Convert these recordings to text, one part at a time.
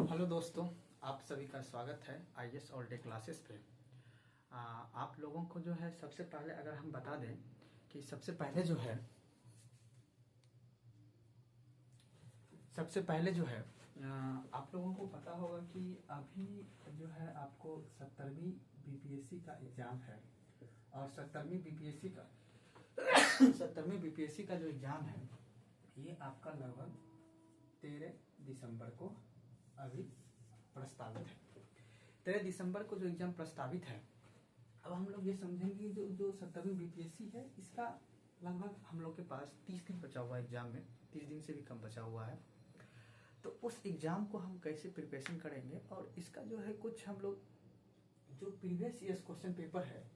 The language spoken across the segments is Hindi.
हेलो दोस्तों, आप सभी का स्वागत है आईएएस ऑल डे क्लासेस पे। आप लोगों को जो है सबसे पहले अगर हम बता दें कि सबसे पहले जो है आप लोगों को पता होगा कि अभी जो है आपको 70वीं बीपीएससी का एग्ज़ाम है। और 70वीं बीपीएससी का जो एग्ज़ाम है ये आपका लगभग 13 दिसंबर को अभी प्रस्तावित है। 13 दिसंबर को जो एग्जाम प्रस्तावित है, अब हम लोग ये समझेंगे जो 70वीं बीपीएससी है इसका लगभग हम लोग के पास 30 दिन बचा हुआ है एग्जाम में, 30 दिन से भी कम बचा हुआ है। तो उस एग्जाम को हम कैसे प्रिपरेशन करेंगे और इसका जो है कुछ हम लोग जो प्रीवियस ईयर्स क्वेश्चन पेपर है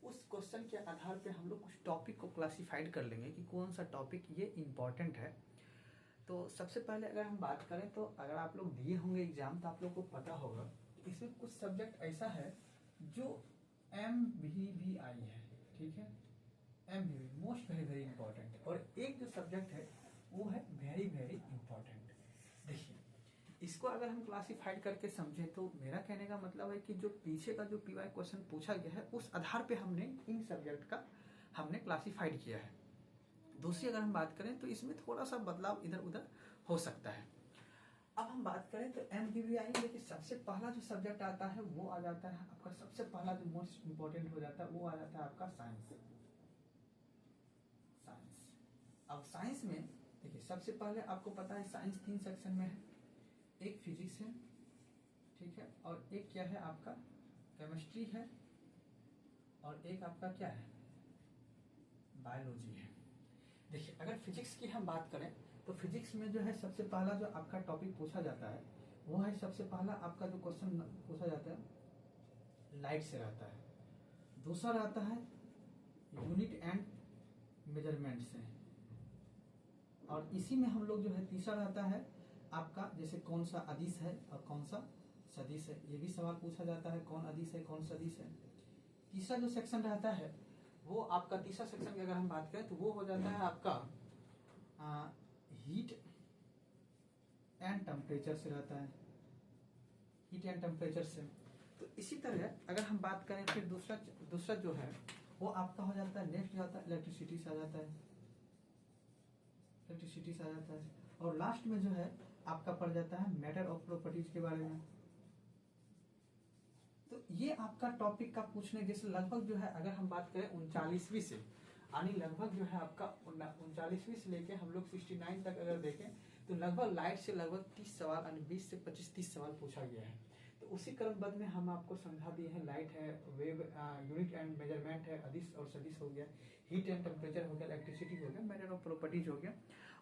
उस क्वेश्चन के आधार पे हम लोग कुछ टॉपिक को क्लासीफाइड कर लेंगे कि कौन सा टॉपिक ये इम्पॉर्टेंट है। तो सबसे पहले अगर हम बात करें तो अगर आप लोग दिए होंगे एग्जाम तो आप लोग को पता होगा इसमें कुछ सब्जेक्ट ऐसा है जो MVVI है, ठीक है, MVV most very very important. और एक जो सब्जेक्ट है वो है वेरी वेरी इंपॉर्टेंट। देखिए, इसको अगर हम क्लासिफाइड करके समझें तो मेरा कहने का मतलब है कि जो पीछे का जो पीवाई क्वेश्चन पूछा गया है उस आधार पे हमने इन सब्जेक्ट का हमने क्लासिफाइड किया है। दूसरी अगर हम बात करें तो इसमें थोड़ा सा बदलाव इधर उधर हो सकता है। अब हम बात करें तो MVVI में देखिए सबसे पहला जो सब्जेक्ट आता है वो आ जाता है आपका, सबसे पहला जो मोस्ट इंपॉर्टेंट हो जाता है वो आ जाता है आपका साइंस। अब साइंस में देखिए सबसे पहले आपको पता है साइंस 3 सेक्शन में है। एक फिजिक्स है, ठीक है, और एक क्या है आपका केमिस्ट्री है, और एक आपका क्या है बायोलॉजी है। देखिए अगर फिजिक्स की हम बात करें तो फिजिक्स में जो है सबसे पहला जो आपका टॉपिक पूछा जाता है वो है, सबसे पहला आपका जो क्वेश्चन पूछा जाता है लाइट से रहता है। दूसरा रहता है यूनिट एंड मेजरमेंट से, और इसी में हम लोग जो है तीसरा रहता है आपका जैसे कौन सा अदिश है और कौन सा सदिश है, ये भी सवाल पूछा जाता है कौन अदिश है कौन सदिश है। तीसरा जो सेक्शन रहता है वो आपका, तीसरा सेक्शन की अगर हम बात करें तो वो हो जाता है आपका हीट एंड टेम्परेचर से रहता है, हीट एंड टेम्परेचर से। तो इसी तरह अगर हम बात करें फिर दूसरा जो है वो आपका हो जाता है, नेक्स्ट जाता है इलेक्ट्रिसिटी से आ जाता है, इलेक्ट्रिसिटी से आ जाता है। और लास्ट में जो है आपका पड़ जाता है मैटर ऑफ प्रॉपर्टीज के बारे में। तो ये आपका टॉपिक का पूछने जैसे लगभग जो है अगर हम बात करें 39वीं से, यानी लगभग जो है आपका 39वीं से लेके हम लोग 69 तक अगर देखें तो लगभग लाइट से लगभग 30 सवाल, यानी 20 से 25-30 सवाल पूछा गया है। तो उसी क्रमबद्ध में हम आपको समझा दिए हैं, लाइट है, वेव, यूनिट एंड मेजरमेंट है, अदिश और सदिश हो गया, हीट एंड टेम्परेचर हो गया, इलेक्ट्रिसिटी हो गया, मैटर ऑफ प्रॉपर्टीज हो गया।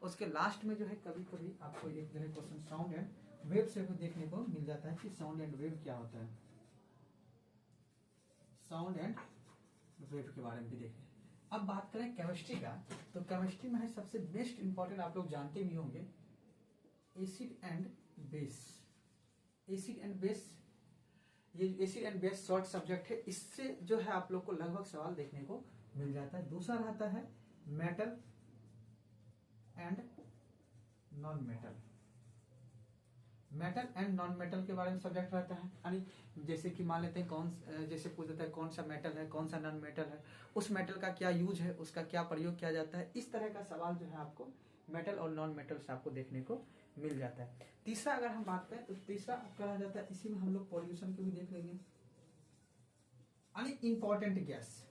उसके लास्ट में जो है कभी कभी आपको एक जो है क्वेश्चन साउंड एंड वेव से भी देखने को मिल जाता है कि साउंड एंड वेव क्या होता है, साउंड एंड वेव के बारे में भी देखें। अब बात करें केमिस्ट्री का, तो केमिस्ट्री में है सबसे बेस्ट इंपॉर्टेंट, आप लोग जानते भी होंगे, acid and base. Acid and base, ये acid and base short subject है, इससे जो है आप लोग को लगभग सवाल देखने को मिल जाता है। दूसरा रहता है metal and non metal. Metal and non metal के बारे में सब्जेक्ट रहता है, यानी जैसे कि मान लेते हैं जैसे पूछ देता है कौन सा मेटल है कौन सा नॉन मेटल है, उस मेटल का क्या यूज है, उसका क्या प्रयोग किया जाता है, इस तरह का सवाल जो है आपको मेटल और नॉन मेटल से आपको देखने को मिल जाता है। तीसरा अगर हम बात करें तो तीसरा आपका रह जाता है, इसी में हम लोग पॉल्यूशन को भी देख लेंगे, यानी इंपॉर्टेंट गैस।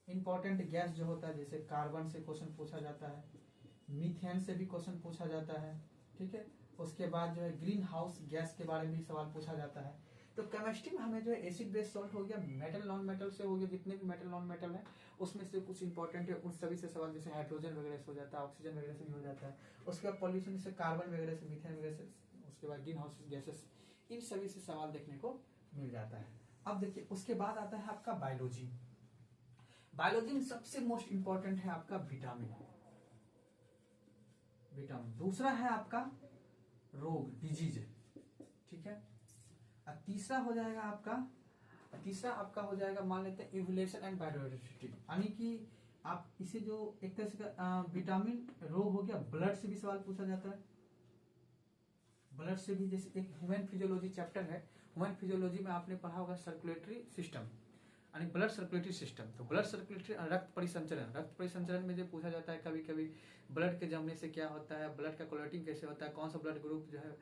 इंपॉर्टेंट गैस जो होता है जैसे कार्बन से क्वेश्चन पूछा जाता है, मीथेन से भी क्वेश्चन पूछा जाता है, ठीक है। उसके बाद जो है ग्रीन हाउस गैस के बारे में भी सवाल पूछा जाता है। तो केमिस्ट्री में हमें जो है एसिड बेस सॉल्ट हो गया, मेटल नॉन मेटल से हो गया, जितने भी मेटल नॉन मेटल है उसमें से कुछ इंपॉर्टेंट है उन सभी से सवाल, जैसे हाइड्रोजन वगैरह से हो जाता है, ऑक्सीजन वगैरह से भी हो जाता है। उसके बाद पॉल्यूशन से कार्बन वगैरह से, मीथेन वगैरह से, उसके बाद ग्रीन हाउस गैसेस, इन सभी से सवाल देखने को मिल जाता है। अब देखिए उसके बाद आता है आपका बायोलॉजी। बायोलॉजी में सबसे मोस्ट इंपॉर्टेंट है आपका विटामिन। विटामिन दूसरा है आपका रोग, डिजीज, ठीक है। अब तीसरा हो जाएगा आपका हो जाएगा मान लेते हैं इवोल्यूशन एंड बायोडाइवर्सिटी, यानी कि आप इसे जो एक तरह से विटामिन रोग हो गया, ब्लड से भी सवाल पूछा जाता है, ब्लड से भी जैसे एक ह्यूमन फिजियोलॉजी चैप्टर है, ह्यूमन फिजियोलॉजी में आपने पढ़ा होगा सर्कुलेटरी सिस्टम यानी ब्लड सर्कुलेटरी सिस्टम। तो ब्लड सर्कुलेटरी रक्त परिसंचरण में जो पूछा जाता है कभी कभी ब्लड के जमने से क्या होता है, ब्लड का क्लॉटिंग कैसे होता है, कौन सा ब्लड ग्रुप जो है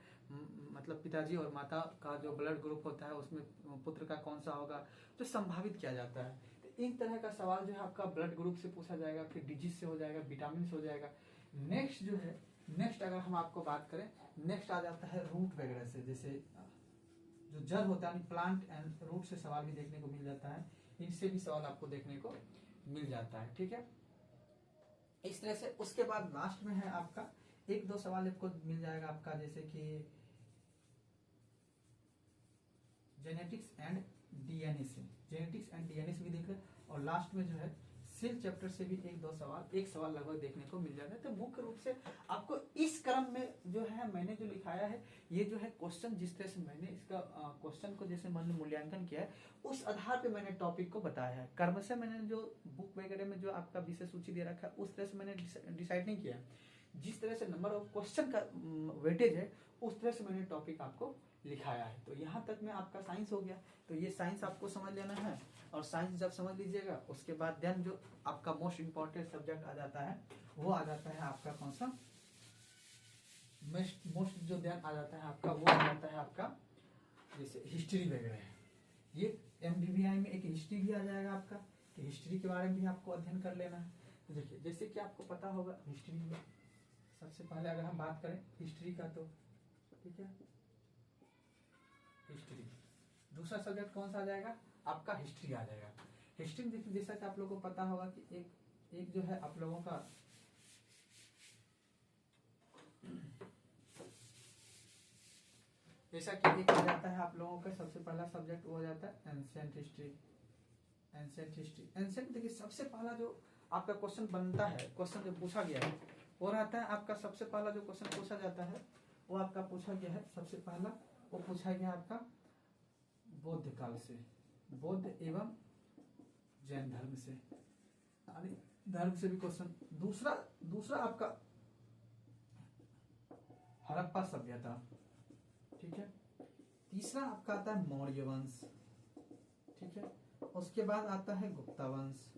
मतलब पिताजी और माता का जो ब्लड ग्रुप होता है उसमें पुत्र का कौन सा होगा, तो संभावित किया जाता है। तो इन तरह का सवाल जो है आपका ब्लड ग्रुप से पूछा जाएगा, फिर डिजीज से हो जाएगा, विटामिन से हो जाएगा। नेक्स्ट जो है, नेक्स्ट अगर हम आपको बात करें, नेक्स्ट आ जाता है रूट वगैरह से, जैसे जो जड़ होता है प्लांट एंड रूट से सवाल भी देखने को मिल जाता है, इनसे भी सवाल आपको देखने को मिल जाता है। ठीक है, इस तरह से। उसके बाद लास्ट में है आपका एक दो सवाल आपको मिल जाएगा आपका, जैसे कि जेनेटिक्स एंड डीएनए से, जेनेटिक्स एंड डीएनए से भी देख रहे हैं। और लास्ट में जो है सेल चैप्टर से भी एक दो सवाल, एक सवाल लगभग देखने को मिल जाता है। तो मुख्य रूप से आपको इस क्रम में जो है मैंने जो लिखाया है, ये जो है क्वेश्चन जिस तरह से मैंने इसका क्वेश्चन को जैसे मैंने मूल्यांकन किया है उस आधार पे मैंने टॉपिक को बताया है। क्रमशः मैंने जो बुक वगैरह में जो आपका विषय सूची दे रखा है उस तरह से मैंने डिसाइड नहीं किया। जिस तरह से नंबर ऑफ क्वेश्चन का वेटेज है उस तरह से मैंने टॉपिक आपको लिखाया है। तो यहाँ तक में आपका साइंस हो गया। तो ये साइंस आपको समझ लेना है, और साइंस जब समझ लीजिएगा उसके बाद देन जो आपका मोस्ट इम्पोर्टेंट सब्जेक्ट आ जाता है वो आ जाता है आपका कौन सा, मोस्ट जो ध्यान आ जाता है आपका वो आ जाता है आपका जैसे हिस्ट्री वगैरह है। ये MBBI में एक हिस्ट्री भी आ जाएगा आपका, कि हिस्ट्री के बारे में भी आपको अध्ययन कर लेना है। तो देखिए जैसे कि आपको पता होगा हिस्ट्री में सबसे पहले अगर हम बात करें हिस्ट्री का, तो ठीक है हिस्ट्री, दूसरा सब्जेक्ट कौन सा आ जाएगा आपका हिस्ट्री आ जाएगा। हिस्ट्री में देखिए जैसा कि आप लोगों को पता होगा कि एक जो है आप लोगों का जैसा कि एक आ जाता है आप लोगों का सबसे पहला सब्जेक्ट वो हो जाता है ancient history. Ancient history, ancient देखिए सबसे पहला जो आपका क्वेश्चन बनता है, क्वेश्चन जो पूछा गया है वो रहता है आपका, सबसे पहला जो क्वेश्चन पूछा जाता है वो आपका पूछा गया है, सबसे पहला वो पूछा गया आपका बौद्ध काल से, बौद्ध एवं जैन धर्म से, धर्म से भी क्वेश्चन। दूसरा आपका हड़प्पा सभ्यता, ठीक है। तीसरा आपका आता है मौर्य वंश, ठीक है। उसके बाद आता है गुप्ता वंश।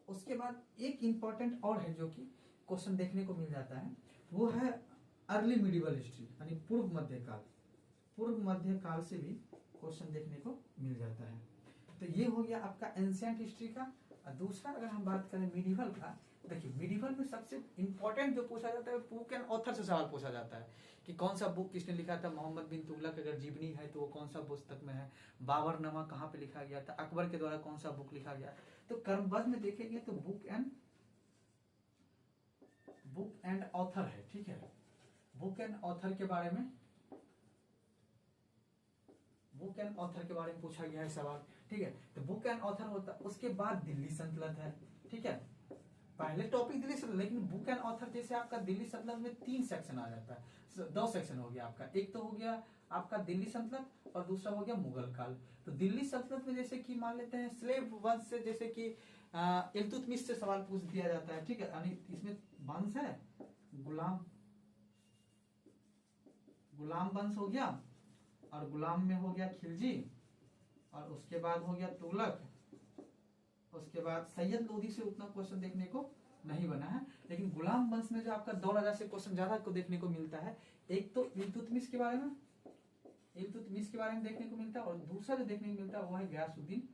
उसके बाद एक इंपॉर्टेंट और है जो कि क्वेश्चन देखने को मिल जाता है, वो है अर्ली मिडिवल हिस्ट्री यानी पूर्व मध्यकाल। पूर्व मध्यकाल से भी क्वेश्चन देखने को मिल जाता है। तो ये हो गया आपका एंशिएंट हिस्ट्री का। और दूसरा अगर हम बात करें मिडिवल का, देखिए मिडिवल में सबसे इंपॉर्टेंट जो पूछा जाता है बुक एंड ऑथर से सवाल पूछा जाता है कि कौन सा बुक किसने लिखा था। मोहम्मद बिन तुगलक अगर जीवनी है तो वो कौन सा पुस्तक में है, बाबरनामा कहाँ पे लिखा गया था, अकबर के द्वारा कौन सा बुक लिखा गया। तो क्रमबद्ध में देखेंगे तो बुक एंड ऑथर है, ठीक है। बुक एंड ऑथर के बारे में पूछा गया है सवाल, ठीक है। तो बुक एंड ऑथर होता है। उसके बाद दिल्ली सल्तनत है, ठीक है। पहले टॉपिक दिल्ली सल्तनत, लेकिन बुक एंड ऑथर जैसे आपका दिल्ली सल्तनत में 3 सेक्शन आ जाता है, 2 सेक्शन हो गया आपका। एक तो हो गया आपका दिल्ली सल्तनत और दूसरा हो गया मुगल काल। तो दिल्ली सल्तनत में जैसे कि मान लेते हैं स्लेव वंश से, जैसे कि इल्तुतमिश से सवाल पूछ दिया जाता है, ठीक है। यानी इसमें वंश है गुलाम वंश हो गया, और गुलाम में हो गया खिलजी, और उसके बाद हो गया तुगलक, उसके बाद सैयद लोधी से उतना क्वेश्चन देखने को नहीं बना है। लेकिन गुलाम वंश में जो आपका 2 राजा से क्वेश्चन ज्यादा को देखने को मिलता है, एक तो इल्तुतमिश के बारे में देखने को मिलता है, और दूसरा जो देखने को मिलता है वो है गयासुद्दीन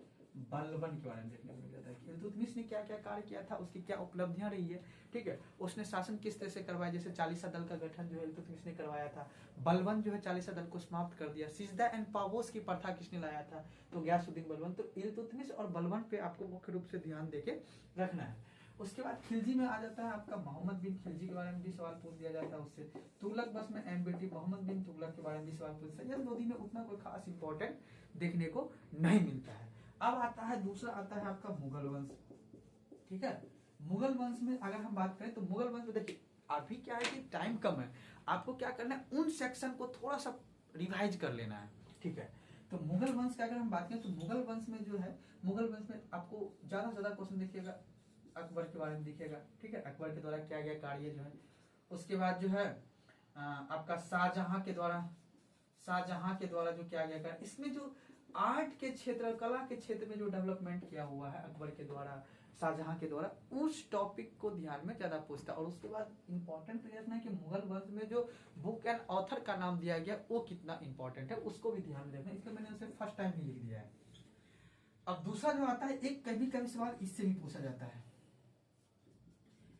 बलबन के बारे में देखने को मिल जाता है कि इल्तुतमिश ने क्या क्या कार्य किया था, उसकी क्या उपलब्धियां रही है, ठीक है। उसने शासन किस तरह से करवाया, जैसे 40 दल का गठन जो है इल्तुतमिश ने करवाया था। बलबन जो है 40 दल को समाप्त कर दिया। सिजदा एंड पावोस की प्रथा किसने लाया था, तो गयासुद्दीन बलबन। तो इल्तुतमिश और बलबन पे आपको मुख्य रूप से ध्यान देके रखना है। उसके बाद खिलजी में आ जाता है आपका मोहम्मद बिन खिलजी के बारे में भी सवाल पूछ दिया जाता है उससे। तुगलक बस में एमबीटी मोहम्मद बिन तुगलक के बारे में भी सवाल पूछ। सैयद लोधी में उतना कोई खास इंपॉर्टेंट देखने को नहीं मिलता है। अब आता है दूसरा, आता है आपका मुगल वंश, ठीक है। मुगल वंश में अगर हम बात करें तो मुगल वंश में देखिए अभी क्या है कि टाइम कम है, आपको क्या करना है उन सेक्शन को थोड़ा सा रिवाइज कर लेना है, ठीक है। तो मुगल वंश का अगर हम बात करें तो मुगल वंश में जो है, मुगल वंश में आपको ज्यादा से ज्यादा क्वेश्चन देखिएगा अकबर के बारे में दिखेगा, ठीक है। अकबर के द्वारा किया गया कार्य जो है। उसके बाद जो है आपका शाहजहां के द्वारा जो किया गया कर, इसमें जो आर्ट के क्षेत्र, कला के क्षेत्र में जो डेवलपमेंट किया हुआ है अकबर के द्वारा, शाहजहां के द्वारा, उस टॉपिक को ध्यान में ज्यादा पूछता है। और उसके बाद इंपॉर्टेंट रखना है कि मुगल वंश में जो बुक एंड ऑथर का नाम दिया गया वो कितना इंपॉर्टेंट है, उसको भी ध्यान में रखना। इसलिए मैंने उसे फर्स्ट टाइम ही लिख दिया है। अब दूसरा जो आता है, एक कभी कभी सवाल इससे भी पूछा जाता है,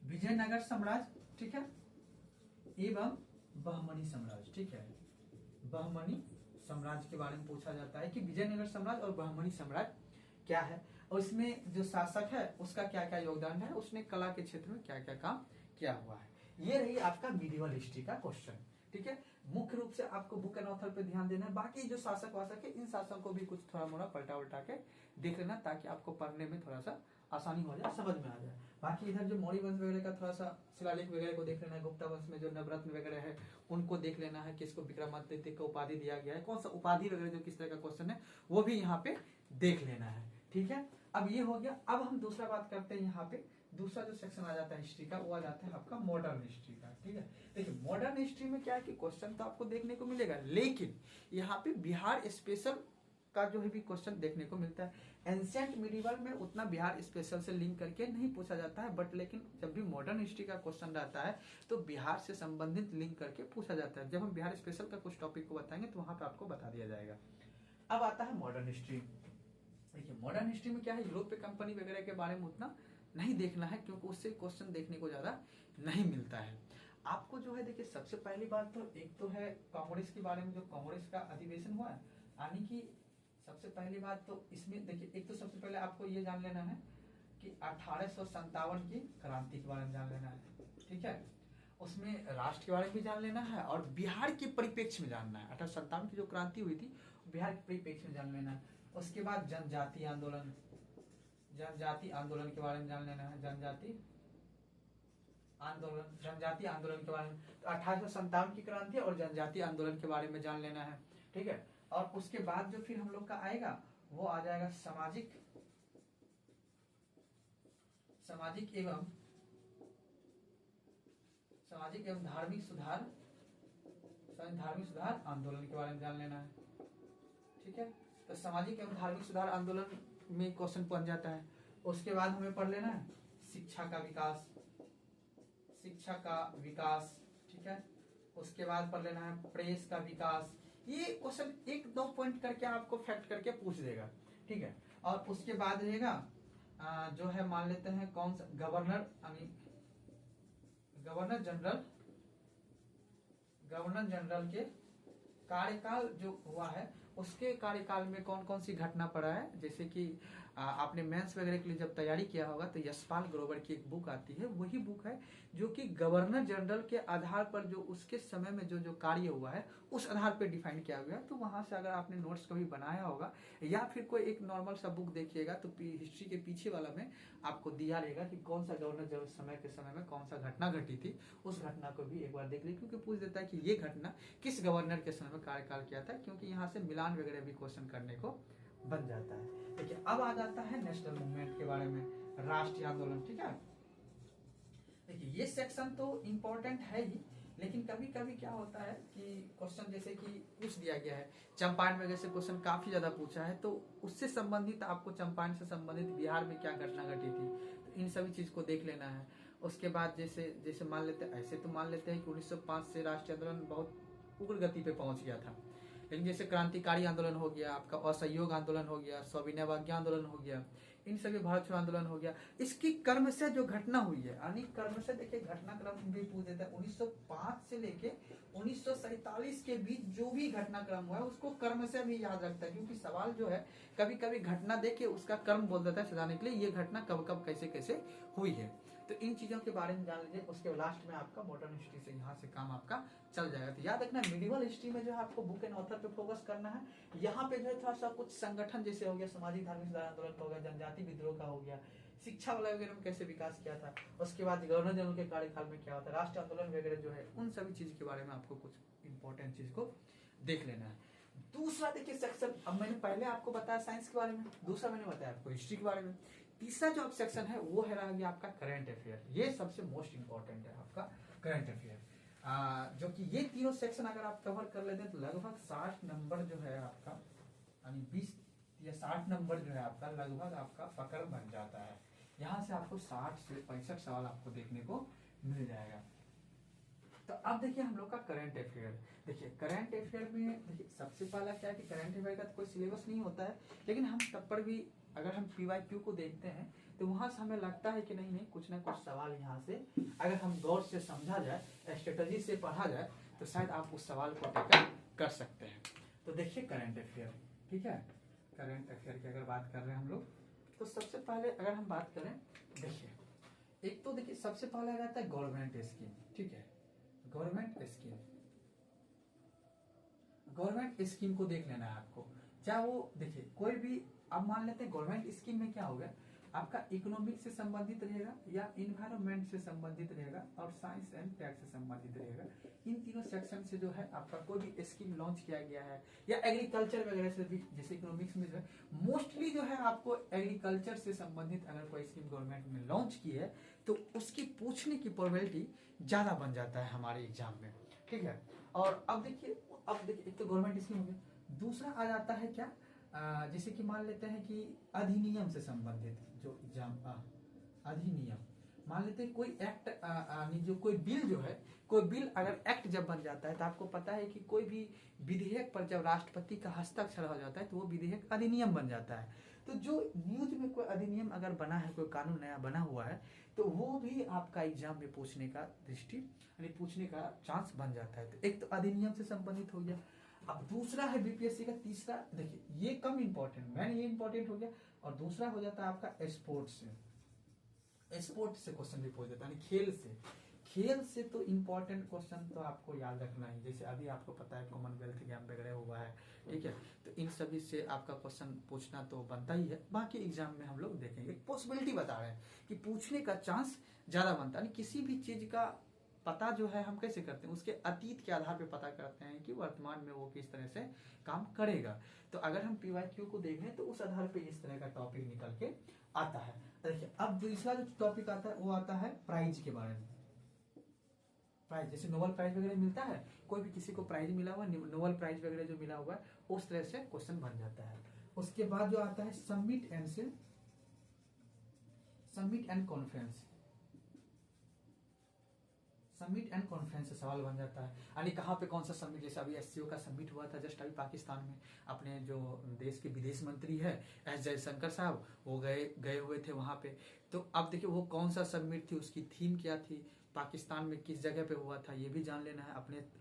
विजयनगर साम्राज्य, ठीक है, एवं बहमनी साम्राज्य, ठीक है, बहमनी साम्राज्य के बारे में पूछा जाता है कि विजयनगर साम्राज्य और बहमनी साम्राज्य क्या है, और इसमें जो शासक है उसका क्या क्या योगदान है, उसने कला के क्षेत्र में क्या क्या काम किया हुआ है। ये रही आपका मिडिवल हिस्ट्री का क्वेश्चन, ठीक है। मुख्य रूप से आपको बुक एंड ऑथर पे ध्यान देना है, बाकी जो शासक वासक है इन शासक को भी कुछ थोड़ा मोड़ा पलटा उल्टा के देख लेना, ताकि आपको पढ़ने में थोड़ा सा आसानी हो जाए, समझ में आ जाए। बाकी इधर जो मौर्य वंश वगैरह का थोड़ा सा शिलालेख वगैरह को देख लेना है, गुप्ता वंश में जो नवरत्न वगैरह है उनको देख लेना है, किसको विक्रमादित्य को उपाधि दिया गया है, कौन सा उपाधि वगैरह जो किस तरह का क्वेश्चन है वो भी यहाँ पे देख लेना है, ठीक है। अब ये हो गया। अब हम दूसरा बात करते हैं, यहाँ पे दूसरा जो सेक्शन आ जाता है हिस्ट्री का, वो आ जाता है आपका मॉडर्न हिस्ट्री का, ठीक है। देखिए मॉडर्न हिस्ट्री में क्या है कि क्वेश्चन तो आपको देखने को मिलेगा, लेकिन यहाँ पे बिहार स्पेशल का जो है भी क्वेश्चन देखने को मिलता है। एंशिएंट मिडिवल में उतना बिहार स्पेशल से लिंक करके नहीं पूछा जाता है, बट लेकिन जब भी मॉडर्न हिस्ट्री का क्वेश्चन रहता है तो बिहार से संबंधित लिंक करके पूछा जाता है। जब हम बिहार स्पेशल का कुछ टॉपिक को बताएंगे तो वहां पे आपको बता दिया जाएगा। अब आता है मॉडर्न हिस्ट्री। देखिए मॉडर्न हिस्ट्री में क्या है, यूरोपीय कंपनी वगैरह के बारे में उतना नहीं देखना है, क्योंकि उससे क्वेश्चन देखने को ज्यादा नहीं मिलता है। आपको जो है देखिए सबसे पहली बात तो एक तो है कांग्रेस के बारे में, जो कांग्रेस का अधिवेशन हुआ है, यानी कि सबसे पहली बात तो इसमें देखिए, एक तो सबसे पहले आपको ये जान लेना है कि 1857 की क्रांति के बारे में जान लेना है, ठीक है। उसमें राष्ट्र के बारे में भी जान लेना है और बिहार के परिप्रेक्ष्य में जानना है। 1857 की जो क्रांति हुई थी बिहार के परिप्रेक्ष्य में जान लेना है। उसके बाद जनजाति आंदोलन के बारे में जान लेना है, जनजाति आंदोलन के बारे में। तो 1857 की क्रांति और जनजाति आंदोलन के बारे में जान लेना है, ठीक है। और उसके बाद जो फिर हम लोग का आएगा वो आ जाएगा सामाजिक एवं धार्मिक सुधार आंदोलन के बारे में जान लेना है, ठीक है। तो सामाजिक एवं धार्मिक सुधार आंदोलन में क्वेश्चन बन जाता है। उसके बाद हमें पढ़ लेना है शिक्षा का विकास, ठीक है। उसके बाद पढ़ लेना है प्रेस का विकास। ये क्वेश्चन एक दो पॉइंट करके आपको फैक्ट करके पूछ देगा, ठीक है। और उसके बाद रहेगा जो है मान लेते हैं कौन सा गवर्नर जनरल के कार्यकाल जो हुआ है, उसके कार्यकाल में कौन कौन सी घटना पड़ा है। जैसे कि आपने मेंस वगैरह के लिए जब तैयारी किया होगा तो यशपाल ग्रोवर की एक बुक आती है, वही बुक है जो कि गवर्नर जनरल के आधार पर जो उसके समय में जो कार्य हुआ है उस आधार पर डिफाइन किया गया। तो वहां से अगर आपने नोट्स कभी बनाया होगा या फिर कोई एक नॉर्मल सा बुक देखिएगा तो हिस्ट्री के पीछे वाला में आपको दिया रहेगा कि कौन सा गवर्नर जनरल समय में कौन सा घटना घटी थी, उस घटना को भी एक बार देख लीजिए, क्योंकि पूछ देता है कि ये घटना किस गवर्नर के समय में कार्यकाल किया था, क्योंकि यहाँ से मिलान वगैरह भी क्वेश्चन करने को बन जाता है। देखिए अब आ जाता है नेशनल मूवमेंट के बारे में, राष्ट्रीय आंदोलन, ठीक है। देखिए ये सेक्शन तो इम्पोर्टेंट है ही, लेकिन कभी कभी क्या होता है कि क्वेश्चन जैसे कि पूछ दिया गया है, चंपारण वगैरह से क्वेश्चन काफी ज्यादा पूछा है, तो उससे संबंधित आपको चंपारण से संबंधित बिहार में क्या घटना घटी थी, तो इन सभी चीज को देख लेना है। उसके बाद जैसे मान लेते हैं, ऐसे तो मान लेते हैं कि 1905 से राष्ट्रीय आंदोलन बहुत उग्र गति पे पहुंच गया था, लेकिन जैसे क्रांतिकारी आंदोलन हो गया, आपका असहयोग आंदोलन हो गया, सविनय अवज्ञा आंदोलन हो गया, इन सभी भारत छोड़ो आंदोलन हो गया, इसकी कर्म से जो घटना हुई है, यानी कर्म से देखिए घटनाक्रम भी पूछ देता है। 1905 से लेके 1947 के बीच जो भी घटनाक्रम हुआ है उसको कर्म से भी याद रखता है, क्योंकि सवाल जो है कभी कभी घटना देके उसका कर्म बोल देता है सजाने के लिए, ये घटना कब कब कैसे कैसे हुई है। तो इन चीजों के बारे में जान लीजिए। उसके लास्ट में आपका मॉडर्न हिस्ट्री से यहाँ से काम आपका चल जाएगा। तो याद रखना मिडिवल हिस्ट्री में जो है आपको बुक एंड ऑथर पे फोकस करना है। यहाँ पे जो है थोड़ा सा कुछ संगठन जैसे हो गया, सामाजिक धार्मिक सुधार आंदोलन का हो गया, जनजाति विद्रोह का हो गया, शिक्षा वाला वगैरह में कैसे विकास किया था, उसके बाद गवर्नर जनरल के कार्यकाल में क्या होता है, राष्ट्रीय आंदोलन वगैरह जो है, उन सभी चीज के बारे में आपको कुछ इंपॉर्टेंट चीज को देख लेना है। दूसरा देखिए सेक्शन, अब मैंने पहले आपको बताया साइंस के बारे में, दूसरा मैंने बताया आपको हिस्ट्री के बारे में, तीसरा जो सेक्शन है वो है रहा गया आपका करंट अफेयर। ये सबसे मोस्ट इंपॉर्टेंट है आपका करंट अफेयर। जो कि ये तीनों सेक्शन अगर आप कवर कर लेते हैं तो लगभग 60 नंबर जो है आपका, यानी 20 या 60 नंबर जो है आपका लगभग आपका पकड़ बन जाता है। यहाँ से आपको 60 से 65 सवाल आपको देखने को मिल जाएगा। तो अब देखिए हम लोग का करंट अफेयर। देखिए करंट अफेयर में देखिए सबसे पहला क्या है कि करंट अफेयर का तो कोई सिलेबस नहीं होता है, लेकिन हम तब पर भी अगर हम PYQ को देखते हैं तो वहां से हमें लगता है कि नहीं नहीं कुछ ना कुछ सवाल यहाँ से अगर हम गौर से समझा जाए, स्ट्रेटजी से पढ़ा जाए, तो शायद आप उस सवाल को टेकल कर सकते हैं। तो देखिए करंट अफेयर, ठीक है, करंट अफेयर की अगर बात कर रहे हैं हम लोग, तो सबसे पहले अगर हम बात करें, देखिए एक तो देखिए सबसे पहला रहता है गवर्नमेंट स्कीम, ठीक है, गवर्नमेंट स्कीम, गवर्नमेंट स्कीम को देख लेना है आपको। चाहे वो देखिए कोई भी, अब मान लेते हैं गवर्नमेंट स्कीम में क्या होगा, आपका इकोनॉमिक से संबंधित रहेगा या इन्वायरमेंट से संबंधित रहेगा और साइंस एंड टेक से संबंधित रहेगा। इन तीनों सेक्शन से जो है आपका कोई भी स्कीम लॉन्च किया गया है, या एग्रीकल्चर वगैरह से भी, जैसे इकोनॉमिक्स में जो है मोस्टली जो है आपको एग्रीकल्चर से संबंधित अगर कोई स्कीम गवर्नमेंट ने लॉन्च की है तो उसकी पूछने की प्रोबेबिलिटी ज्यादा बन जाता है हमारे एग्जाम में, ठीक है। और अब देखिए एक तो गवर्नमेंट स्कीम हो गया, दूसरा आ जाता है क्या, जैसे कि मान लेते हैं कि अधिनियम से संबंधित जो एग्जाम, अधिनियम, मान लेते हैं कोई एक्ट, जो कोई बिल जो है, कोई बिल अगर एक्ट जब बन जाता है तो आपको पता है कि कोई भी विधेयक पर जब राष्ट्रपति का हस्ताक्षर हो जाता है तो वो विधेयक अधिनियम बन जाता है। तो जो न्यूज में कोई अधिनियम अगर बना है, कोई कानून नया बना हुआ है, तो वो भी आपका एग्जाम में पूछने का दृष्टि यानी पूछने का चांस बन जाता है। तो एक तो अधिनियम से संबंधित हो गया। अब दूसरा है बीपीएससी का, तीसरा देखिए ये कम इंपॉर्टेंट, मैंने ये इंपॉर्टेंट हो गया, और दूसरा हो जाता है आपका स्पोर्ट्स से, स्पोर्ट्स से क्वेश्चन भी पूछ देता है, खेल से। खेल से तो इम्पोर्टेंट क्वेश्चन तो आपको याद रखना ही, जैसे अभी आपको पता है कॉमनवेल्थ गेम वगैरह हुआ है, ठीक है, तो इन सभी से आपका क्वेश्चन पूछना तो बनता ही है। बाकी एग्जाम में हम लोग देखेंगे, पॉसिबिलिटी बता रहे हैं कि पूछने का चांस ज्यादा बनता है। किसी भी चीज का पता जो है हम कैसे करते हैं, उसके अतीत के आधार पर पता करते हैं कि वर्तमान में वो किस तरह से काम करेगा। तो अगर हम PYQ को देखें तो उस आधार पर इस तरह का टॉपिक निकल के आता है। देखिए अब दूसरा जो टॉपिक आता है वो आता है प्राइज के बारे में। प्राइज, जैसे नोबेल प्राइज वगैरह मिलता है, कोई भी किसी को प्राइज मिला हुआ, नोबेल प्राइज वगैरह जो मिला हुआ है, उस तरह से क्वेश्चन बन जाता है। उसके बाद जो आता है summit and conference, summit and conference से सवाल बन जाता है, यानी कहाँ पे कौन सा समिट, जैसे अभी SCO का समिट हुआ था जस्ट अभी पाकिस्तान में, अपने जो देश के विदेश मंत्री है S जयशंकर साहब, वो गए हुए थे वहां पे। तो अब देखिए वो कौन सा समिट थी, उसकी थीम क्या थी, पाकिस्तान में किस जगह पे हुआ था, ये भी जान लेना है।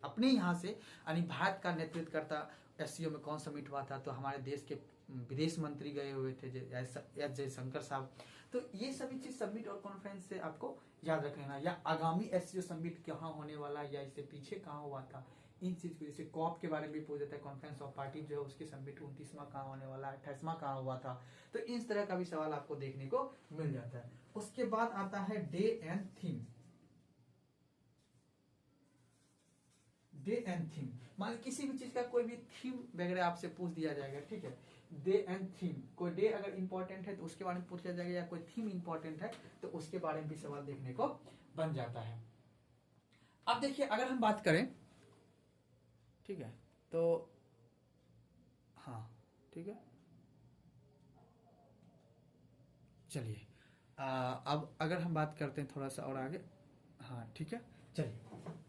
अपने यहाँ से यानी भारत का नेतृत्व करता SCO में कौन समिट हुआ था, तो हमारे देश के विदेश मंत्री गए हुए थे S जयशंकर साहब। तो ये सभी चीज समिट और कॉन्फ्रेंस से आपको याद रख लेना, या आगामी SCO समिट कहाँ होने वाला, या इससे पीछे कहाँ हुआ था, इन चीज को, जैसे कॉप के बारे में भी पूछ देता है, कॉन्फ्रेंस ऑफ पार्टी जो है उसकी समिट 29वां कहाँ होने वाला है, 28वां कहाँ हुआ था। तो इस तरह का भी सवाल आपको देखने को मिल जाता है। उसके बाद आता है day and theme, day and theme, मान किसी भी चीज का कोई भी थीम वगैरह आपसे पूछ दिया जाएगा, ठीक है, डे एंड थीम, कोई डे अगर इंपॉर्टेंट है तो उसके बारे में पूछा जाएगा, या कोई थीम इंपॉर्टेंट है तो उसके बारे में भी सवाल देखने को बन जाता है। अब देखिए अगर हम बात करें, ठीक है, तो हाँ ठीक है, चलिए अब अगर हम बात करते हैं थोड़ा सा और आगे, हाँ ठीक है, चलिए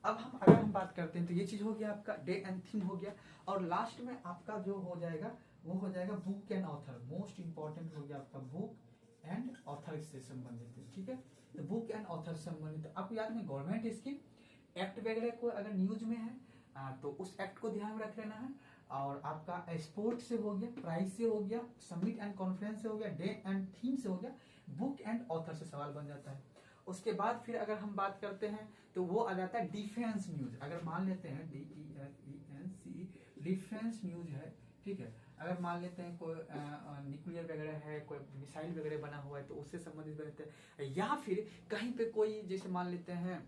अब हम अगर हम बात करते हैं तो ये चीज हो गया आपका डे एंड थीम हो गया, और लास्ट में आपका जो हो जाएगा वो हो जाएगा book and author, most important हो गया आपका बुक एंड ऑथर से संबंधित, ठीक है। तो बुक एंड ऑथर से संबंधित आपको याद में गवर्नमेंट स्कीम एक्ट वगैरह को अगर न्यूज में है तो उस एक्ट को ध्यान में रख लेना है, और आपका स्पोर्ट से हो गया, प्राइज से हो गया, समिट एंड कॉन्फ्रेंस से हो गया, डे एंड थीम से हो गया, बुक एंड ऑथर से सवाल बन जाता है। उसके बाद फिर अगर हम बात करते हैं तो वो आ जाता है डिफेंस न्यूज, अगर मान लेते हैं DEFENC डिफेंस न्यूज है, ठीक है, अगर मान लेते हैं कोई न्यूक्लियर वगैरह है, कोई मिसाइल वगैरह बना हुआ है तो उससे संबंधित रहते हैं, या फिर कहीं पे कोई जैसे मान लेते हैं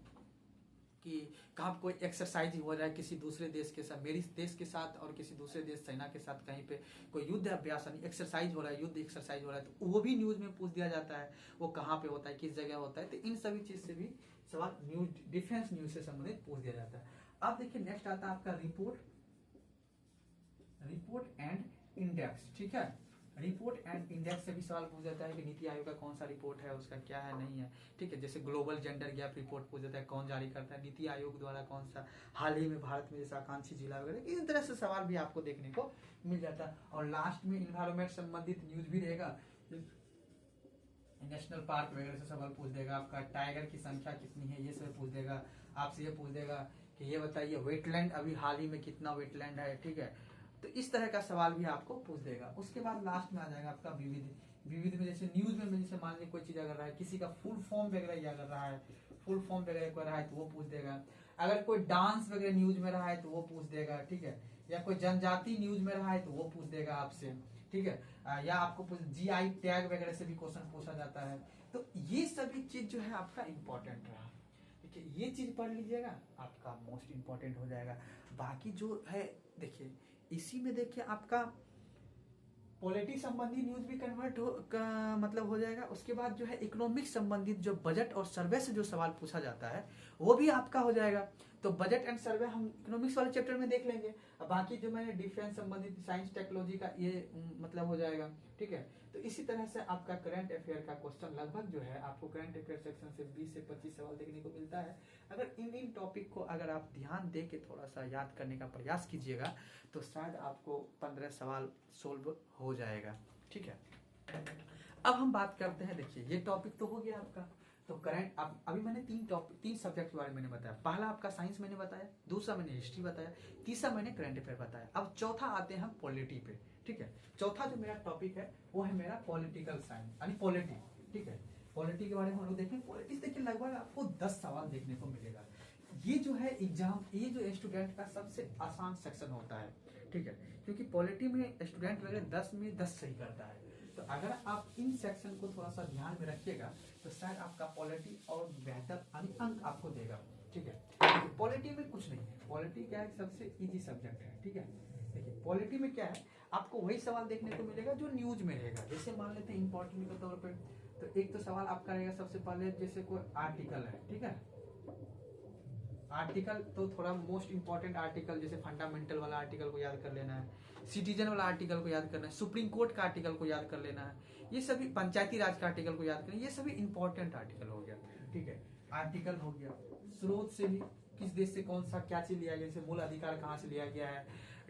कि कहाँ कोई एक्सरसाइज हो रहा है किसी दूसरे देश के साथ, मेरी देश के साथ और किसी दूसरे देश सेना के साथ कहीं पे कोई युद्ध अभ्यास यानी एक्सरसाइज हो रहा है, युद्ध एक्सरसाइज हो रहा है, तो वो भी न्यूज में पूछ दिया जाता है, वो कहाँ पे होता है, किस जगह होता है। तो इन सभी चीज से भी सवाल न्यूज, डिफेंस न्यूज से संबंधित पूछ दिया जाता है। अब देखिए नेक्स्ट आता है आपका रिपोर्ट एंड इंडेक्स, ठीक है। रिपोर्ट एंड इंडेक्स से भी सवाल पूछ जाता है कि नीति आयोग का कौन सा रिपोर्ट है, उसका क्या है नहीं है, ठीक है। जैसे ग्लोबल जेंडर गैप रिपोर्ट पूछ जाता है, कौन जारी करता है, नीति आयोग द्वारा कौन सा, हाल ही में भारत में जैसे आकांक्षी जिला वगैरह, इस तरह से सवाल भी आपको देखने को मिल जाता है। और लास्ट में इन्वायरमेंट संबंधित न्यूज भी रहेगा, नेशनल पार्क वगैरह से सवाल पूछ देगा, आपका टाइगर की संख्या कितनी है ये सब पूछ देगा, आपसे ये पूछ देगा कि ये बताइए वेटलैंड अभी हाल ही में कितना वेटलैंड है, ठीक है। तो इस तरह का सवाल भी आपको पूछ देगा। उसके बाद लास्ट में आ जाएगा आपका विविध में जैसे न्यूज में जैसे मान लीजिए कोई चीज अगर रहा है, किसी का फुल फॉर्म वगैरह याद कर रहा है, फुल फॉर्म वगैरह कर रहा है तो वो पूछ देगा। अगर कोई डांस वगैरह न्यूज में रहा है तो वो पूछ देगा, ठीक है। या कोई जनजाति न्यूज में रहा है तो वो पूछ देगा आपसे, ठीक है। या आपको GI टैग वगैरह से भी क्वेश्चन पूछा जाता है। तो ये सभी चीज जो है आपका इंपॉर्टेंट रहा, ठीक है। ये चीज पढ़ लीजिएगा, आपका मोस्ट इंपॉर्टेंट हो जाएगा। बाकी जो है देखिए, इसी में देखिए आपका पॉलिटी संबंधी न्यूज भी कन्वर्ट मतलब हो जाएगा। उसके बाद जो है इकोनॉमिक्स संबंधित जो बजट और सर्वे से जो सवाल पूछा जाता है वो भी आपका हो जाएगा। तो बजट एंड सर्वे हम इकोनॉमिक्स वाले चैप्टर में देख लेंगे। अब बाकी जो मैंने डिफेंस संबंधित साइंस टेक्नोलॉजी का ये मतलब हो जाएगा, ठीक है। तो इसी तरह से आपका करंट अफेयर का क्वेश्चन लगभग जो है आपको करंट अफेयर सेक्शन से 20 से 25 सवाल देखने को मिलता है। अगर इन टॉपिक को अगर आप ध्यान दे के थोड़ा सा याद करने का प्रयास कीजिएगा तो शायद आपको 15 सवाल सोल्व हो जाएगा, ठीक है। अब हम बात करते हैं, देखिए ये टॉपिक तो हो गया आपका। तो करंट अभी मैंने तीन सब्जेक्ट के बारे में मैंने बताया। पहला आपका साइंस मैंने बताया, दूसरा मैंने हिस्ट्री बताया, तीसरा मैंने करंट अफेयर बताया। अब चौथा आते हैं हम पॉलिटी पे, ठीक है। चौथा जो मेरा टॉपिक है वो है मेरा पॉलिटिकल साइंस यानी पॉलिटी, ठीक है। पॉलिटी के बारे में हम लोग देखें। पॉलिटिक्स देखिए लगभग आपको 10 सवाल देखने को मिलेगा। ये जो है एग्जाम, ये जो स्टूडेंट का सबसे आसान सेक्शन होता है, ठीक है। क्योंकि पॉलिटी में स्टूडेंट वगैरह 10 में 10 सही करता है। तो अगर आप इन सेक्शन को थोड़ा सा ध्यान में रखिएगा तो शायद आपका पॉलिटी और बेहतर अंक आपको देगा, ठीक है। पॉलिटी में कुछ नहीं है, पॉलिटी क्या है, सबसे इजी सब्जेक्ट है, ठीक है। देखिए पॉलिटी में क्या है, आपको वही सवाल देखने को मिलेगा जो न्यूज में रहेगा। जैसे मान लेते हैं इंपॉर्टेंट के तौर पर, तो एक तो सवाल आपका रहेगा सबसे पहले, जैसे कोई आर्टिकल है, ठीक है। आर्टिकल तो थोड़ा मोस्ट इंपॉर्टेंट आर्टिकल, जैसे फंडामेंटल वाला आर्टिकल को याद कर लेना है, सिटीजन वाला आर्टिकल को याद करना है, सुप्रीम कोर्ट का आर्टिकल को याद कर लेना है, ये सभी पंचायती राज का आर्टिकल को याद करना है, ये सभी इंपॉर्टेंट आर्टिकल हो गया, ठीक है। आर्टिकल हो गया, स्रोत से भी किस देश से कौन सा क्या चीज लिया गया, जैसे मूल अधिकार कहाँ से लिया गया है,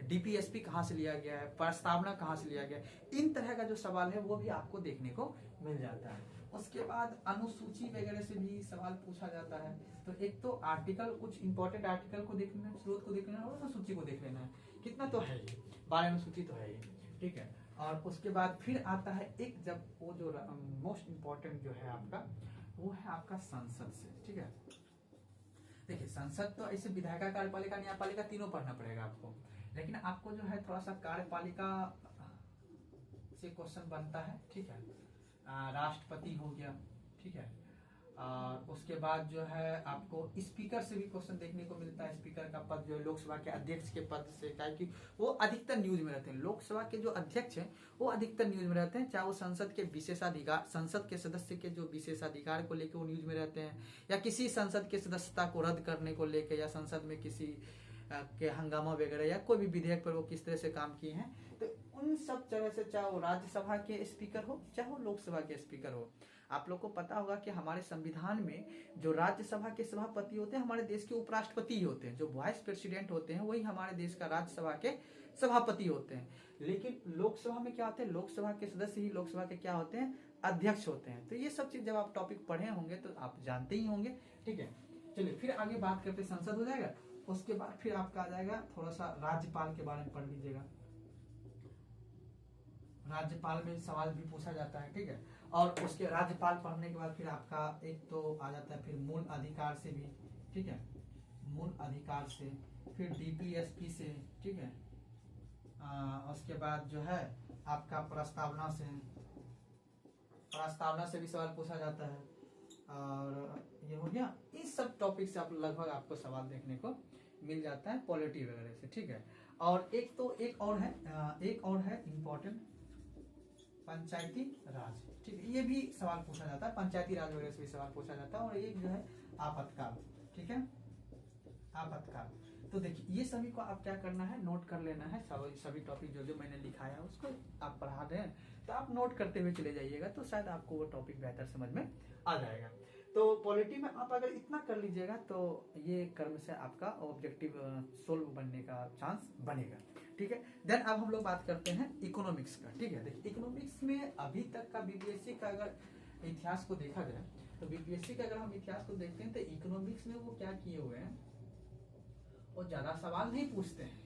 DPSP कहाँ से लिया गया है, प्रस्तावना कहाँ से लिया गया है, इन तरह का जो सवाल है वो भी आपको देखने को मिल जाता है। उसके बाद अनुसूची वगैरह से भी सवाल पूछा जाता है। तो एक तो आर्टिकल, कुछ इंपॉर्टेंट आर्टिकल को देख लेना है, स्रोत को देख लेना है और अनुसूची को देख लेना है। कितना तो है ही, 12 अनुसूची तो है ही, ठीक है। और उसके बाद फिर आता है एक, जब वो जो मोस्ट इंपॉर्टेंट जो है आपका, वो है आपका संसद से, ठीक है। देखिए संसद तो ऐसे विधायिका, कार्यपालिका, न्यायपालिका तीनों पढ़ना पड़ेगा आपको, लेकिन आपको जो है थोड़ा सा कार्यपालिका से क्वेश्चन बनता है, ठीक है। राष्ट्रपति हो गया, ठीक है। उसके बाद जो है आपको स्पीकर से भी क्वेश्चन देखने को मिलता है। स्पीकर का पद जो है लोकसभा के अध्यक्ष के पद से, क्या है कि वो अधिकतर न्यूज में रहते हैं। लोकसभा के जो अध्यक्ष हैं वो अधिकतर न्यूज में रहते हैं, चाहे वो संसद के विशेषाधिकार, संसद के सदस्य के जो विशेषाधिकार को लेकर वो न्यूज में रहते हैं, या किसी संसद के सदस्यता को रद्द करने को लेकर, या संसद में किसी के हंगामा वगैरह या कोई भी विधेयक पर वो किस तरह से काम किए हैं। तो उन सब तरह से, चाहे वो राज्यसभा के स्पीकर हो चाहे वो लोकसभा के स्पीकर हो। आप लोग को पता होगा कि हमारे संविधान में जो राज्यसभा के सभापति होते हैं हमारे देश के उपराष्ट्रपति ही होते हैं। जो वाइस प्रेसिडेंट होते हैं वही हमारे देश का राज्यसभा के सभापति होते हैं। लेकिन लोकसभा में क्या होते हैं, लोकसभा के सदस्य ही लोकसभा के क्या होते हैं, अध्यक्ष होते हैं। तो ये सब चीज जब आप टॉपिक पढ़े होंगे तो आप जानते ही होंगे, ठीक है। चलिए फिर आगे बात करते, संसद हो जाएगा। उसके बाद फिर आपका आ जाएगा थोड़ा सा राज्यपाल के बारे में पढ़ लीजिएगा। राज्यपाल में सवाल भी पूछा जाता है, ठीक है। और उसके राज्यपाल पढ़ने के बाद फिर आपका एक तो आ जाता है फिर मूल अधिकार से भी, ठीक है। मूल अधिकार से फिर DPSP से, ठीक है। उसके बाद जो है आपका प्रस्तावना से भी सवाल पूछा जाता है। और ये हो गया, इस सब टॉपिक से आप लगभग आपको सवाल देखने को मिल जाता है पॉलिटी वगैरह से, ठीक है। और एक और है इम्पोर्टेंट, पंचायती राज, ठीक है। ये भी सवाल पूछा जाता है, पंचायती राज वगैरह से भी सवाल पूछा जाता है। और एक जो है आपातकाल, ठीक है, आपातकाल। तो देखिए ये सभी को आप क्या करना है, नोट कर लेना है। सभी टॉपिक जो जो मैंने लिखाया है उसको आप पढ़ा रहे हैं तो आप नोट करते हुए चले जाइएगा, तो शायद आपको वो टॉपिक बेहतर समझ में आ जाएगा। तो पॉलिटी में आप अगर इतना कर लीजिएगा तो ये कर्म से आपका ऑब्जेक्टिव सोल्व बनने का चांस बनेगा, ठीक है। देन अब हम लोग बात करते हैं इकोनॉमिक्स का, ठीक है। देखिए इकोनॉमिक्स में अभी तक का बीपीएससी का अगर इतिहास को देखा जाए तो बीपीएससी का अगर हम इतिहास को देखते हैं तो इकोनॉमिक्स में वो क्या किए हुए हैं, वो ज्यादा सवाल नहीं पूछते हैं,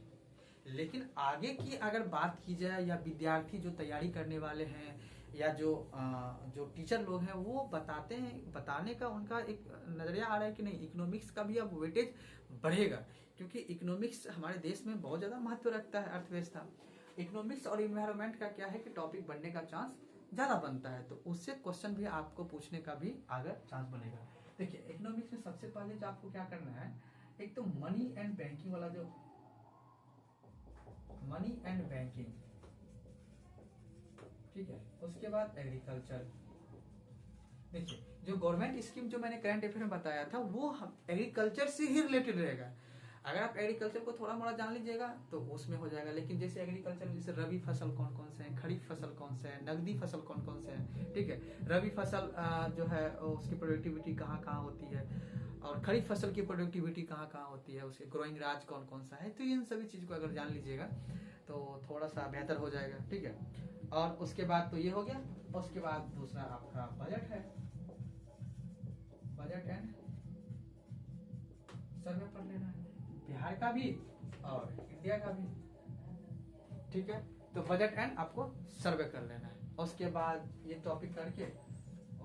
लेकिन आगे की अगर बात की जाए या विद्यार्थी जो तैयारी करने वाले हैं या जो टीचर लोग हैं वो बताते हैं, बताने का उनका एक नजरिया आ रहा है कि नहीं इकोनॉमिक्स का भी अब वेटेज बढ़ेगा, क्योंकि इकोनॉमिक्स हमारे देश में बहुत ज्यादा महत्व रखता है अर्थव्यवस्था। इकोनॉमिक्स और इन्वायरमेंट का क्या है कि टॉपिक बनने का चांस ज्यादा बनता है, तो उससे क्वेश्चन भी आपको पूछने का भी आगे चांस बनेगा। देखिए इकोनॉमिक्स में सबसे पहले जो आपको क्या करना है, एक तो मनी एंड बैंकिंग वाला जो मनी एंड बैंकिंग, ठीक है, उसके बाद एग्रीकल्चर। देखिए जो गवर्नमेंट स्कीम जो मैंने करंट अफेयर में बताया था वो एग्रीकल्चर से ही रिलेटेड रहेगा। अगर आप एग्रीकल्चर को थोड़ा मोड़ा जान लीजिएगा तो उसमें हो जाएगा, लेकिन जैसे एग्रीकल्चर में जैसे रबी फसल कौन कौन से हैं, खरीफ फसल कौन से हैं, नगदी फसल कौन कौन से हैं, ठीक है। रबी फसल जो है उसकी प्रोडक्टिविटी कहाँ कहाँ होती है और खरीफ फसल की प्रोडक्टिविटी कहाँ कहाँ होती है, उसके ग्रोइंग राज कौन कौन सा है, तो इन सभी चीज को अगर जान लीजिएगा तो थोड़ा सा बेहतर हो जाएगा, ठीक है। और उसके बाद तो ये हो गया, उसके बाद दूसरा आपका बजट है, बजट एंड सर्वे पढ़ लेना है, बिहार का भी और इंडिया का भी, ठीक है। तो बजट एंड आपको सर्वे कर लेना है, उसके बाद ये टॉपिक करके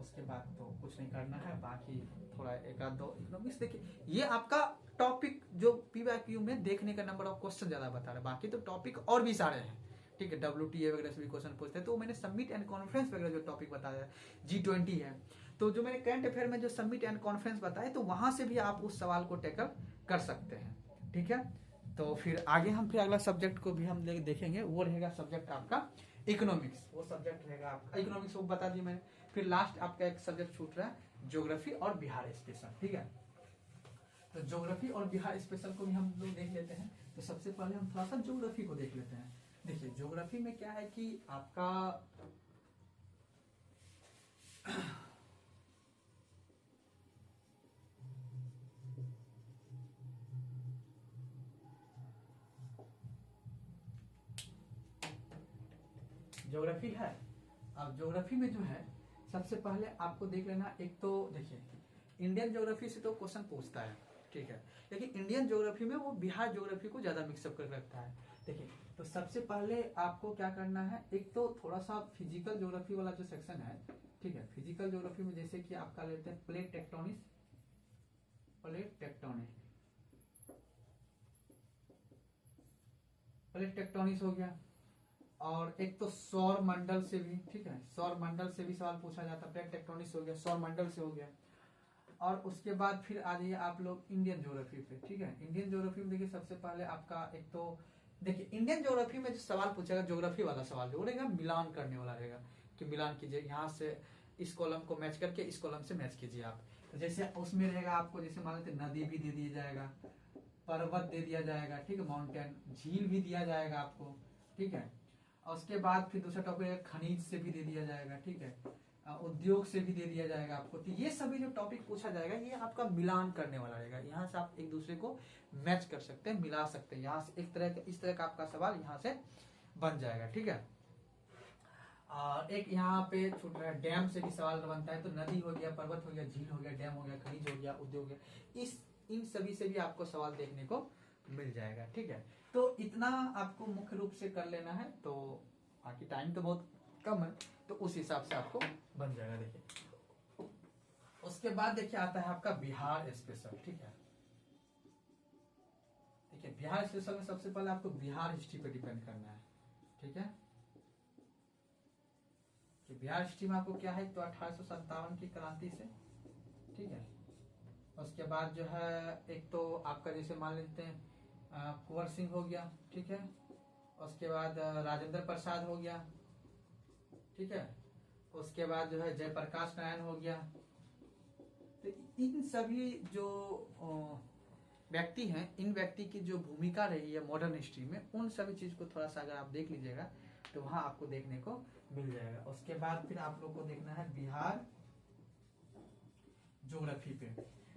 उसके बाद तो कुछ नहीं करना है, बाकी थोड़ा एक आध दो इकोनॉमिक्स। देखिए ये आपका टॉपिक जो पीवाईक्यू में देखने का नंबर ऑफ क्वेश्चन ज्यादा बता रहा है, बाकी तो टॉपिक और भी सारे हैं, ठीक है। WTA वगैरह से भी क्वेश्चन पूछते हैं, तो मैंने समिट एंड कॉन्फ्रेंस वगैरह जो टॉपिक बताया है, G20 है, तो जो मैंने करंट अफेयर में जो समिट एंड कॉन्फ्रेंस बताया तो वहां से भी आप उस सवाल को टैकल कर सकते हैं, ठीक है। तो फिर आगे हम फिर अगला सब्जेक्ट को भी हम देखेंगे, वो रहेगा सब्जेक्ट आपका इकोनॉमिक्स, वो सब्जेक्ट रहेगा आपका इकोनॉमिक्स, वो बता दी मैंने। फिर लास्ट आपका एक सब्जेक्ट छूट रहा है ज्योग्राफी और बिहार स्पेशल, ठीक है। तो ज्योग्राफी और बिहार स्पेशल को भी हम लोग देख लेते हैं। तो सबसे पहले हम थोड़ा सा ज्योग्राफी को देख लेते हैं। देखिए ज्योग्राफी में क्या है कि आपका ज्योग्राफी है। अब ज्योग्राफी में जो है सबसे पहले आपको देख लेना, एक तो देखिए इंडियन ज्योग्राफी से तो क्वेश्चन पूछता है, ठीक है, लेकिन इंडियन ज्योग्राफी में वो बिहार ज्योग्राफी को ज्यादा मिक्सअप कर रखता है। देखिए तो सबसे पहले आपको क्या करना है, एक तो थोड़ा सा फिजिकल ज्योग्राफी वाला जो सेक्शन है, ठीक है। फिजिकल ज्योग्राफी में जैसे कि आपका लेते हैं plate tectonics, plate tectonics, plate tectonics हो गया। और एक तो सौर मंडल से भी, ठीक है, सौर मंडल से भी सवाल पूछा जाता है, प्लेट टेक्टोनिक्स हो गया, सौर मंडल से हो गया। और उसके बाद फिर आ जाइए आप लोग इंडियन ज्योग्राफी पे, ठीक है। इंडियन ज्योग्राफी में देखिए सबसे पहले आपका एक तो देखिए इंडियन ज्योग्राफी में जो सवाल पूछेगा ज्योग्राफी वाला सवाल जो रहेगा मिलान करने वाला रहेगा, कि मिलान कीजिए, यहाँ से इस कॉलम को मैच करके इस कॉलम से मैच कीजिए आप। तो जैसे उसमें रहेगा आपको, जैसे मान लेते नदी भी दे दिया जाएगा, पर्वत दे दिया जाएगा, ठीक है, माउंटेन, झील भी दिया जाएगा आपको, ठीक है। और उसके बाद फिर दूसरा टॉपिक खनिज से भी दे दिया जाएगा, ठीक है, उद्योग से भी दे दिया जाएगा आपको। तो ये सभी जो टॉपिक पूछा जाएगा ये आपका मिलान करने वाला रहेगा, यहाँ से आप एक दूसरे को मैच कर सकते हैं, मिला सकते हैं, यहाँ से एक तरह का इस तरह का आपका सवाल यहाँ से बन जाएगा, ठीक है। और एक यहाँ पे छूट रहा है, डैम से भी सवाल बनता है, तो नदी हो गया, पर्वत हो गया, झील हो गया, डैम हो गया, खनिज हो गया, उद्योग हो गया, इन सभी से भी आपको सवाल देखने को मिल जाएगा, ठीक है। तो इतना आपको मुख्य रूप से कर लेना है, तो बाकी टाइम तो बहुत कम है, तो उस हिसाब से आपको बन जाएगा। देखिए उसके बाद देखिए आता है आपका बिहार स्पेशल, ठीक है। देखिए बिहार स्पेशल में सबसे पहले आपको बिहार हिस्ट्री पे डिपेंड करना है, ठीक है। कि बिहार हिस्ट्री में आपको क्या है, तो 1857 की क्रांति से, ठीक है। उसके बाद जो है एक तो आपका जैसे मान लेते हैं कुंवर सिंह हो गया, ठीक है। उसके बाद राजेंद्र प्रसाद हो गया, ठीक है। उसके बाद जो है जयप्रकाश नारायण हो गया। तो इन सभी जो व्यक्ति हैं, इन व्यक्ति की जो भूमिका रही है मॉडर्न हिस्ट्री में, उन सभी चीज को थोड़ा सा अगर आप देख लीजिएगा तो वहां आपको देखने को मिल जाएगा। उसके बाद फिर आप लोग को देखना है बिहार ज्योग्राफी पे।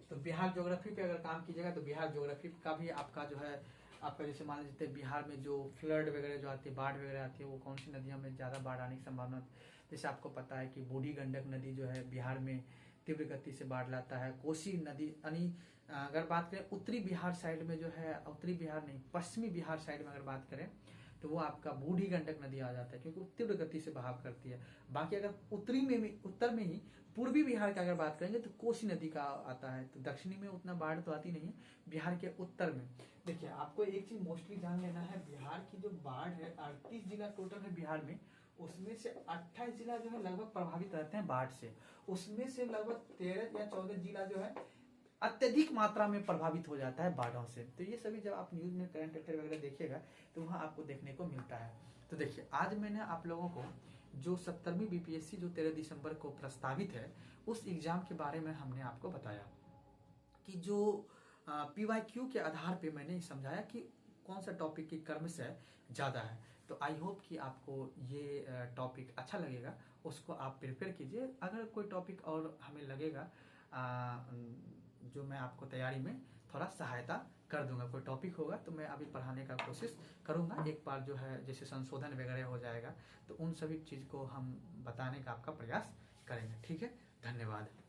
तो बिहार ज्योग्राफी पे अगर काम कीजिएगा तो बिहार ज्योग्राफी का भी आपका जो है, आपका जैसे मान लीजिए बिहार में जो फ्लड वगैरह जो आती है, बाढ़ वगैरह आती है, वो कौन सी नदियों में ज़्यादा बाढ़ आने की संभावना। जैसे आपको पता है कि बूढ़ी गंडक नदी जो है बिहार में तीव्र गति से बाढ़ लाता है। कोसी नदी यानी अगर बात करें उत्तरी बिहार साइड में जो है, उत्तरी बिहार नहीं पश्चिमी बिहार साइड में अगर बात करें तो वो आपका बूढ़ी गंडक नदी आ जाता है, क्योंकि वो तीव्र गति से बहाव करती है। बाकी अगर उत्तर में ही पूर्वी बिहार की अगर बात करेंगे तो कोसी नदी का आता है। तो दक्षिणी में उतना बाढ़ तो आती नहीं है, बिहार के उत्तर में। देखिए आपको एक चीज मोस्टली जान लेना है, बिहार की जो बाढ़ है 38 जिला टोटल है बिहार में, उसमें से 28 जिला जो है लगभग प्रभावित रहते हैं बाढ़ से। उसमें से लगभग 13 या 14 जिला जो है अत्यधिक मात्रा में प्रभावित हो जाता है बाढ़ों से। तो ये सभी जब आप न्यूज में करंट अफेयर वगैरह देखिएगा तो वहाँ आपको देखने को मिलता है। तो देखिए आज मैंने आप लोगों को जो 70वीं बीपीएससी जो 13 दिसंबर को प्रस्तावित है, उस एग्जाम के बारे में हमने आपको बताया कि जो PYQ के आधार पे मैंने समझाया कि कौन सा टॉपिक की क्रमशः ज़्यादा है। तो आई होप कि आपको ये टॉपिक अच्छा लगेगा, उसको आप प्रिपेयर कीजिए। अगर कोई टॉपिक और हमें लगेगा जो मैं आपको तैयारी में थोड़ा सहायता कर दूंगा, कोई टॉपिक होगा तो मैं अभी पढ़ाने का कोशिश करूंगा। एक बार जो है जैसे संशोधन वगैरह हो जाएगा तो उन सभी चीज़ को हम बताने का आपका प्रयास करेंगे। ठीक है, धन्यवाद।